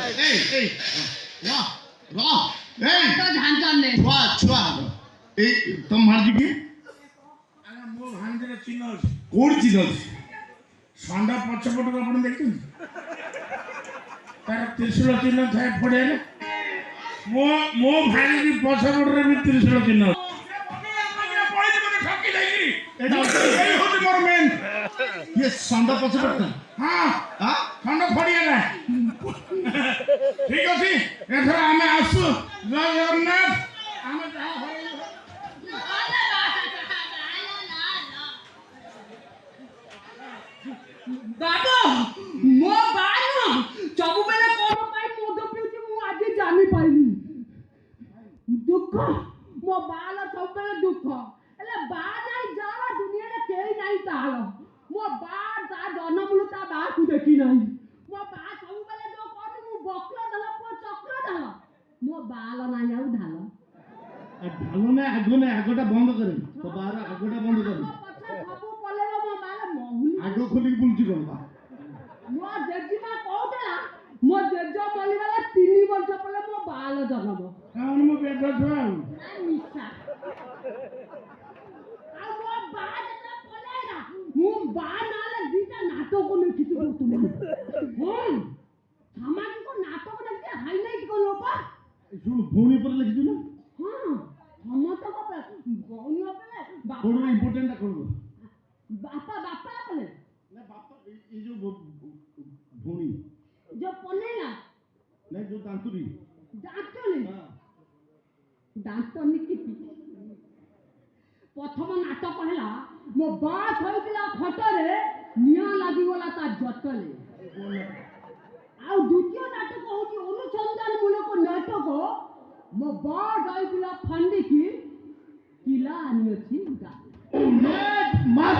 এই এই র র এই তো ঝানচন নে ছুয়া ছুয়া এই তোম মারজি কি আরে ମୋ ଭାଣିଜର ଚିହ୍ନ ଅଛି কোড় চিনছ ଷଣ୍ଢ ପଛପଟକୁ ଆପଣ ଦେଖିଛନ୍ତି ତାର ତ୍ରିଶୂଳ ଚିହ୍ନ ଥାଏ ପଡ଼ିଆରେ ମୋ ଭାଣିଜୀ ପଛପଟରେ ବି ତ୍ରିଶୂଳ ଚିହ୍ନ ଅଛି এটা ଏଇ ହଉଛି ମୋର ମେନ୍ ये ଷଣ୍ଢ ପଛ ପଡତା ହଁ ହା ଷଣ୍ଢ ପଡ଼ିଆରେ ଠିକ ଅଛି ଏଥର ଆମେ ଆସୁ ଜୟ ଜଗନ୍ନାଥ ଆମେ ଯାହା ହଇରାଣ ବାବା ମୋ ବାନ ସବୁବେଳେ କଣ ପାଇଁ ମଦ ପିଉଛି ମୁଁ ଆଜି ଜାଣି ପାଇଲି ଦୁଃଖ ମୋ ବାଲ ସବୁବେଳେ ଦୁଃଖ ହେଲେ ବା ନାହିଁ ଯାହା ଦୁନିଆରେ କେହି ନାହିଁ ତାହାର ମୋ ବା ତା ଜନ୍ମରୁ ତା ବାକୁ ଦେଖି ନାହିଁ ମୋ ବା ସବୁବେଳେ ଯୋଉ କହନ୍ତି ମୁଁ ବକ୍ର ଧାଲ ପୁଅ ଚକ୍ର ଧାଲ ମୋ ବାଲ ନାହିଁ ଆଉ ଧାଲ ভালো না আগ না আগটা বন্ধ করে তো বার আগটা বন্ধ করে ମୋ ପଛରେ ସବୁ ପଲେଇବ ମୋ ବାଲ ମହୁଲି আগ খুলি বুলছি কোন বা ମୋ ଜେଜେମା କହୁଥିଲା ମୋ ଜେଜ ମରିଗଲା 3 ବର୍ଷ ପରେ ମୋ ବାଲ ଜନ୍ମ କାରଣ ମୁଁ ବେଦ ଛୁଆ ଆଉ ମିଶା ଆଉ ମୋ ବା ଯେତେବେଳେ ପଳେଇଲା ମୁଁ ବା ନାଲେ ଦିଟା ନାଟକ ଲେଖିଛି ବର୍ତ୍ତମାନ ହଁ ସାମାଜିକ ନାଟକ ଲେଖିଛି ହାଇଲାଇଟ୍ କଲ ପା শুন ভৌনি পরে লিখিছু না ହଁ ସମସ୍ତଙ୍କ ଗୌଣୀ ଉପରେ কোন ইম্পর্টেন্টটা করব ବାପା ବାପା କଲେ না বাপ এই যে ভৌনি ଯୋଉ ପଲେଇଲା না যে দান্তুরি ଦାନ୍ତନି হ্যাঁ ଦାନ୍ତନି କିପି ପ୍ରଥମ ନାଟକ ହେଲା ମୋ ବା ଥୋଇଥିଲା ଖଟରେ ନିଆଁ ଲାଗିଗଲା ତା ଜଟରେ ଆଉ ଦ୍ୱିତୀୟ ନାଟକ ହଉଛି ଅନୁସନ୍ଧାନ ମୂଳକ ନାଟକ ମୋ ବା ଯାଇଥିଲା ଫାଣ୍ଡିକି କିଲା ଆଣିଅଛି মাত